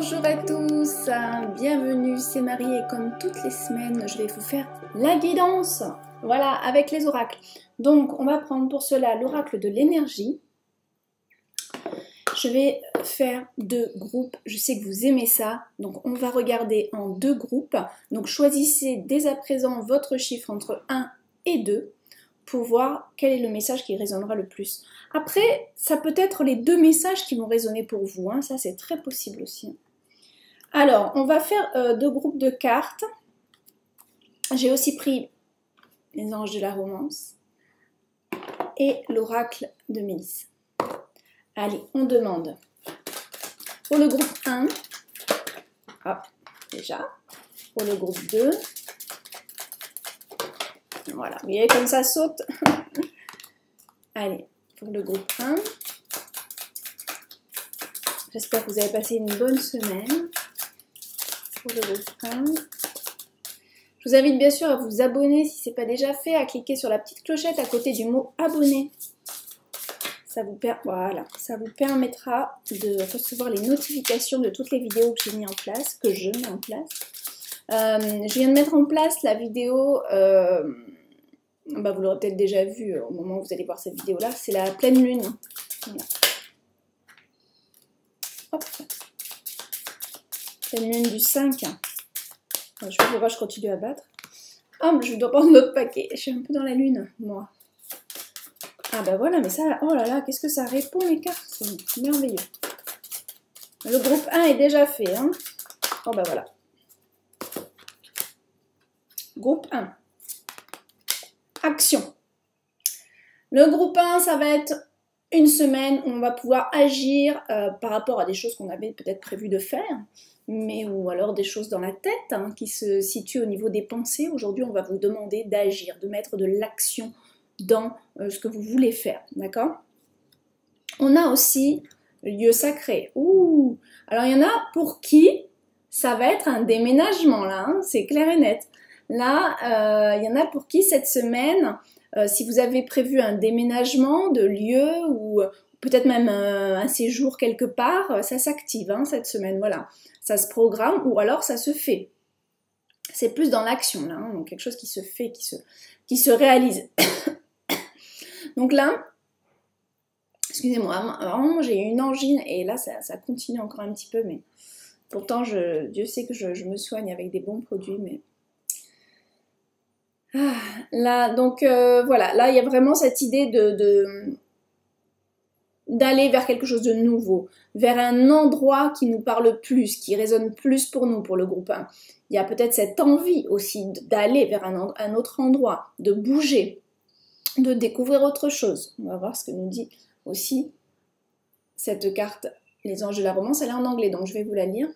Bonjour à tous, bienvenue, c'est Marie et comme toutes les semaines, je vais vous faire la guidance, voilà, avec les oracles. Donc, on va prendre pour cela l'oracle de l'énergie. Je vais faire deux groupes, je sais que vous aimez ça, donc on va regarder en deux groupes. Donc, choisissez dès à présent votre chiffre entre 1 et 2 pour voir quel est le message qui résonnera le plus. Après, ça peut être les deux messages qui vont résonner pour vous, hein, ça c'est très possible aussi. Alors, on va faire deux groupes de cartes. J'ai aussi pris les anges de la romance et l'oracle de Mélisse. Allez, on demande pour le groupe 1, hop, déjà, pour le groupe 2, voilà, vous voyez comme ça saute. Allez, pour le groupe 1, j'espère que vous avez passé une bonne semaine. Pour le groupe 1, je vous invite bien sûr à vous abonner si ce n'est pas déjà fait, à cliquer sur la petite clochette à côté du mot abonner. Voilà, ça vous permettra de recevoir les notifications de toutes les vidéos que j'ai mis en place, je viens de mettre en place la vidéo, vous l'aurez peut-être déjà vu au moment où vous allez voir cette vidéo-là, c'est la pleine lune. Voilà. Hop. Pleine lune du 5. Je sais pas pourquoi je continue à battre. Oh, je dois prendre l'autre paquet. Je suis un peu dans la lune, moi. Ah bah voilà, mais ça, oh là là, qu'est-ce que ça répond les cartes, c'est merveilleux. Le groupe 1 est déjà fait, hein. Oh bah voilà. Groupe 1. Action. Le groupe 1, ça va être une semaine où on va pouvoir agir par rapport à des choses qu'on avait peut-être prévu de faire, ou alors des choses dans la tête hein, qui se situent au niveau des pensées. Aujourd'hui, on va vous demander d'agir, de mettre de l'action dans ce que vous voulez faire, d'accord? On a aussi le lieu sacré. Ouh! Alors, il y en a pour qui ça va être un déménagement, là, hein, c'est clair et net. Là, il y en a pour qui cette semaine, si vous avez prévu un déménagement de lieu ou peut-être même un séjour quelque part, ça s'active hein, cette semaine, voilà. Ça se programme ou alors ça se fait. C'est plus dans l'action, là, hein, donc quelque chose qui se fait, qui se réalise. Donc là, excusez-moi, vraiment j'ai une angine et là ça continue encore un petit peu, mais pourtant Dieu sait que je me soigne avec des bons produits, mais... là, donc voilà, là il y a vraiment cette idée d'aller vers quelque chose de nouveau, vers un endroit qui nous parle plus, qui résonne plus pour nous, pour le groupe 1. Il y a peut-être cette envie aussi d'aller vers un autre endroit, de bouger, de découvrir autre chose. On va voir ce que nous dit aussi cette carte, les anges de la romance. Elle est en anglais, donc je vais vous la lire.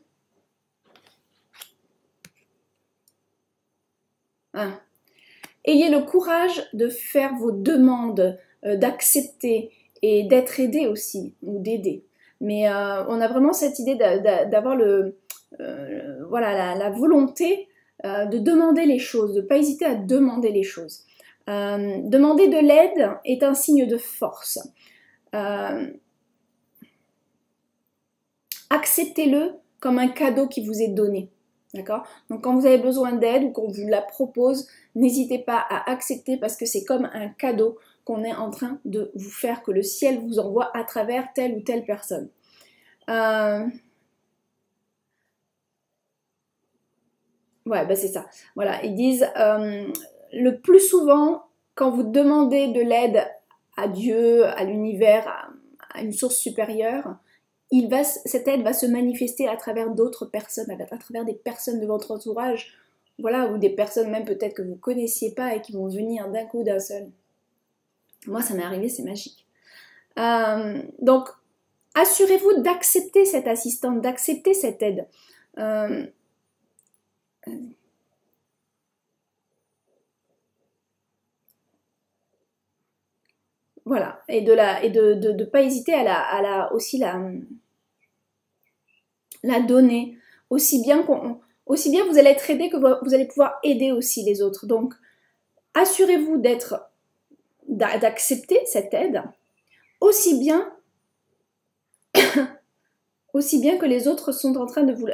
Ayez le courage de faire vos demandes, d'accepter et d'être aidé aussi, ou d'aider. Mais on a vraiment cette idée d'avoir voilà, la volonté de demander les choses, de ne pas hésiter à demander les choses. Demander de l'aide est un signe de force. Acceptez-le comme un cadeau qui vous est donné. D'accord? Donc quand vous avez besoin d'aide ou qu'on vous la propose, n'hésitez pas à accepter parce que c'est comme un cadeau qu'on est en train de vous faire, que le ciel vous envoie à travers telle ou telle personne. Ouais, bah c'est ça. Voilà, ils disent le plus souvent, quand vous demandez de l'aide à Dieu, à l'univers, à une source supérieure, cette aide va se manifester à travers d'autres personnes, à travers des personnes de votre entourage, voilà, ou des personnes même peut-être que vous ne connaissiez pas et qui vont venir d'un coup, d'un seul. Moi, ça m'est arrivé, c'est magique. Donc, assurez-vous d'accepter cette assistante, d'accepter cette aide. Voilà, et de pas hésiter à aussi la donner, aussi bien vous allez être aidé que vous allez pouvoir aider aussi les autres. Donc, assurez-vous d'accepter cette aide, aussi bien aussi bien que les autres sont en train de vous...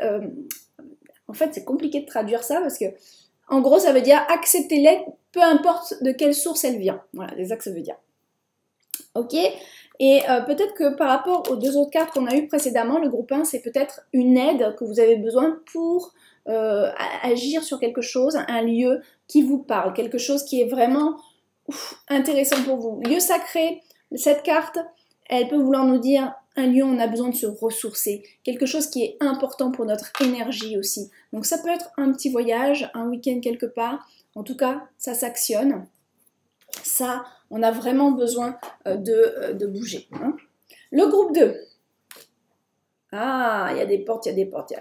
en fait, c'est compliqué de traduire ça parce que, en gros, ça veut dire accepter l'aide, peu importe de quelle source elle vient. Voilà, c'est ça que ça veut dire. Ok. Et peut-être que par rapport aux deux autres cartes qu'on a eues précédemment, le groupe 1, c'est peut-être une aide que vous avez besoin pour agir sur quelque chose, un lieu qui vous parle, quelque chose qui est vraiment intéressant pour vous. Lieu sacré, cette carte, elle peut vouloir nous dire un lieu où on a besoin de se ressourcer, quelque chose qui est important pour notre énergie aussi. Donc ça peut être un petit voyage, un week-end quelque part, en tout cas, ça s'actionne. Ça, on a vraiment besoin de bouger. Hein. Le groupe 2. Ah, il y a des portes, il y a des portes.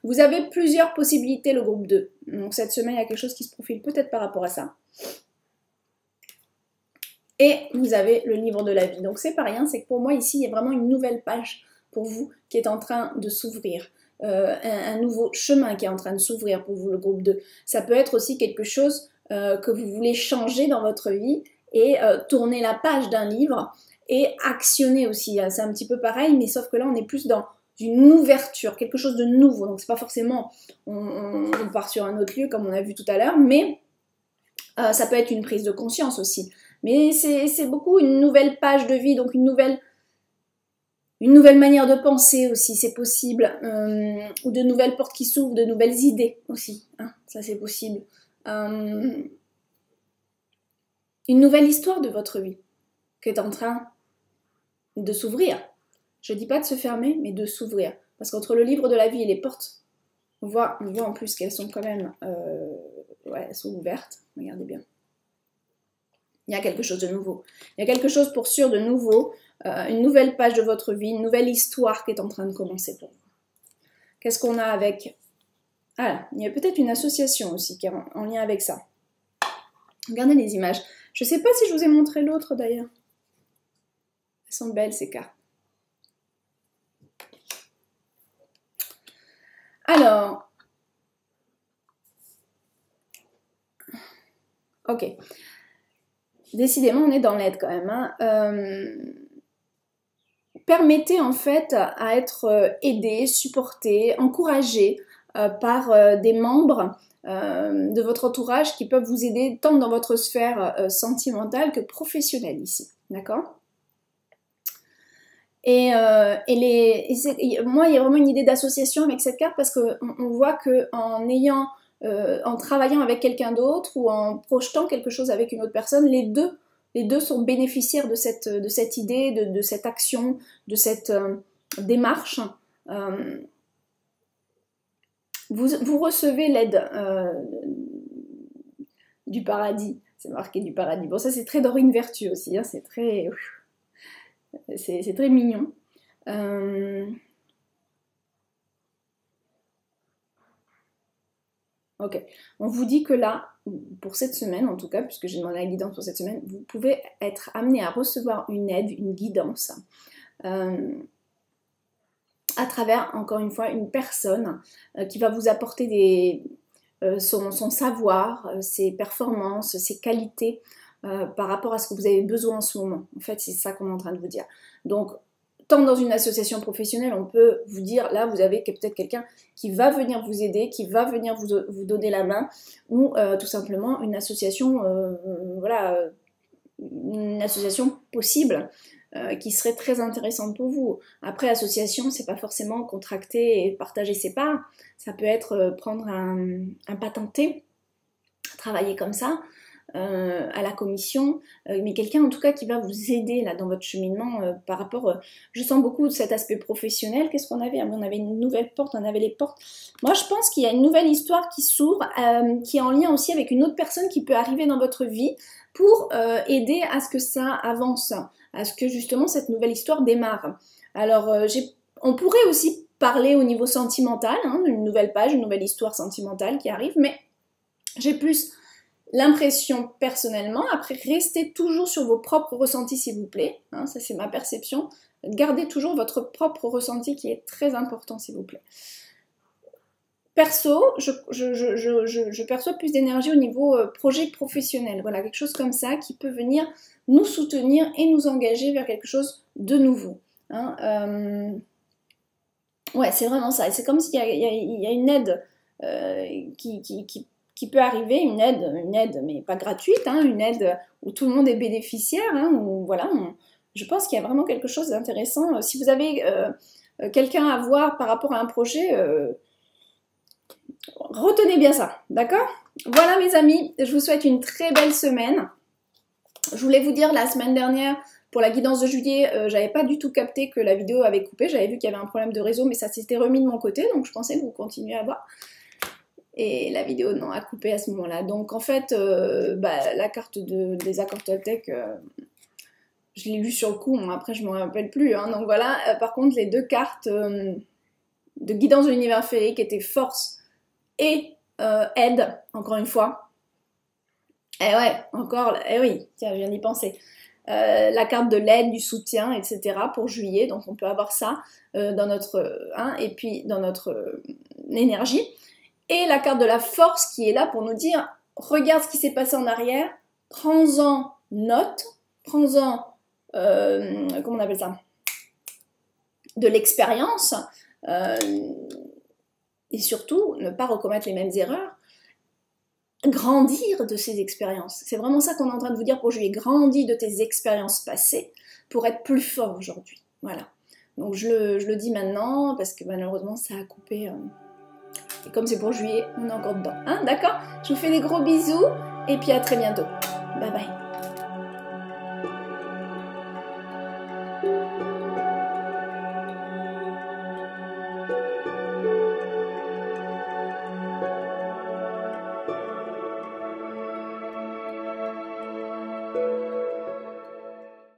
Vous avez plusieurs possibilités, le groupe 2. Donc cette semaine, il y a quelque chose qui se profile peut-être par rapport à ça. Et vous avez le livre de la vie. Donc c'est pas rien, c'est que pour moi ici, il y a vraiment une nouvelle page pour vous qui est en train de s'ouvrir. Un nouveau chemin qui est en train de s'ouvrir pour vous, le groupe 2. Ça peut être aussi quelque chose que vous voulez changer dans votre vie et tourner la page d'un livre et actionner aussi. C'est un petit peu pareil, mais sauf que là, on est plus dans une ouverture, quelque chose de nouveau. Donc c'est pas forcément on part sur un autre lieu comme on a vu tout à l'heure, mais ça peut être une prise de conscience aussi. Mais c'est beaucoup une nouvelle page de vie, donc une nouvelle manière de penser aussi, c'est possible. Ou de nouvelles portes qui s'ouvrent, de nouvelles idées aussi. Hein, ça c'est possible. Une nouvelle histoire de votre vie qui est en train de s'ouvrir. Je ne dis pas de se fermer, mais de s'ouvrir. Parce qu'entre le livre de la vie et les portes, on voit en plus qu'elles sont quand même ouais, elles sont ouvertes. Regardez bien. Il y a quelque chose de nouveau. Il y a quelque chose pour sûr de nouveau. Une nouvelle page de votre vie, une nouvelle histoire qui est en train de commencer pour vous. Qu'est-ce qu'on a avec... Ah, il y a peut-être une association aussi qui est en lien avec ça. Regardez les images. Je ne sais pas si je vous ai montré l'autre d'ailleurs. Elles sont belles ces cartes. Alors... Ok. Décidément, on est dans l'aide quand même. Hein. Permettez en fait à être aidé, supporté, encouragé par des membres de votre entourage qui peuvent vous aider tant dans votre sphère sentimentale que professionnelle ici. D'accord ? Et moi, il y a vraiment une idée d'association avec cette carte parce qu'on voit qu'en travaillant avec quelqu'un d'autre ou en projetant quelque chose avec une autre personne, les deux sont bénéficiaires de cette idée, de cette action, de cette démarche. Vous recevez l'aide du paradis. C'est marqué du paradis. Bon, ça c'est très Dorine Vertu aussi. Hein, c'est très mignon. Ok, on vous dit que là, pour cette semaine en tout cas, puisque j'ai demandé la guidance pour cette semaine, vous pouvez être amené à recevoir une aide, une guidance, à travers, encore une fois, une personne qui va vous apporter son savoir, ses performances, ses qualités par rapport à ce que vous avez besoin en ce moment. En fait, c'est ça qu'on est en train de vous dire. Donc, tant dans une association professionnelle, on peut vous dire, là, vous avez peut-être quelqu'un qui va venir vous aider, qui va venir vous donner la main, ou tout simplement une association, voilà, une association possible qui serait très intéressante pour vous. Après, association, c'est pas forcément contracter et partager ses parts, ça peut être prendre un patenté, travailler comme ça, à la commission, mais quelqu'un en tout cas qui va vous aider là dans votre cheminement par rapport, je sens beaucoup de cet aspect professionnel. Qu'est-ce qu'on avait? On avait une nouvelle porte, on avait les portes. Moi je pense qu'il y a une nouvelle histoire qui s'ouvre, qui est en lien aussi avec une autre personne qui peut arriver dans votre vie pour aider à ce que ça avance, à ce que justement cette nouvelle histoire démarre. Alors on pourrait aussi parler au niveau sentimental, hein, une nouvelle page, une nouvelle histoire sentimentale qui arrive, mais j'ai plus l'impression personnellement, après restez toujours sur vos propres ressentis s'il vous plaît, hein, ça c'est ma perception, gardez toujours votre propre ressenti qui est très important s'il vous plaît. Perso, je perçois plus d'énergie au niveau projet professionnel, voilà, quelque chose comme ça qui peut venir nous soutenir et nous engager vers quelque chose de nouveau. Hein, Ouais, c'est vraiment ça. Et c'est comme s'il y a une aide qui peut arriver, une aide, mais pas gratuite, hein, une aide où tout le monde est bénéficiaire, hein, où, voilà, je pense qu'il y a vraiment quelque chose d'intéressant. Si vous avez quelqu'un à voir par rapport à un projet, retenez bien ça, d'accord? Voilà mes amis, je vous souhaite une très belle semaine. Je voulais vous dire, la semaine dernière, pour la guidance de juillet, j'avais pas du tout capté que la vidéo avait coupé. J'avais vu qu'il y avait un problème de réseau, mais ça s'était remis de mon côté, donc je pensais que vous continuiez à voir. Et la vidéo, non, a coupé à ce moment-là. Donc en fait, la carte des accords Toltec, je l'ai lu sur le coup, après je m'en rappelle plus. Hein, donc voilà, par contre, les deux cartes de guidance de l'univers féerique étaient force et aide, encore une fois. Eh ouais, encore, eh oui, tiens, je viens d'y penser. La carte de l'aide, du soutien, etc. pour juillet, donc on peut avoir ça dans notre et puis dans notre énergie. Et la carte de la force qui est là pour nous dire, regarde ce qui s'est passé en arrière, prends-en note, prends-en, comment on appelle ça, de l'expérience, et surtout ne pas recommettre les mêmes erreurs. Grandir de ces expériences. C'est vraiment ça qu'on est en train de vous dire pour juillet. Grandis de tes expériences passées pour être plus fort aujourd'hui. Voilà. Donc je le dis maintenant parce que malheureusement ça a coupé. Et comme c'est pour juillet, on est encore dedans. Hein, d'accord? Je vous fais des gros bisous et puis à très bientôt. Bye bye.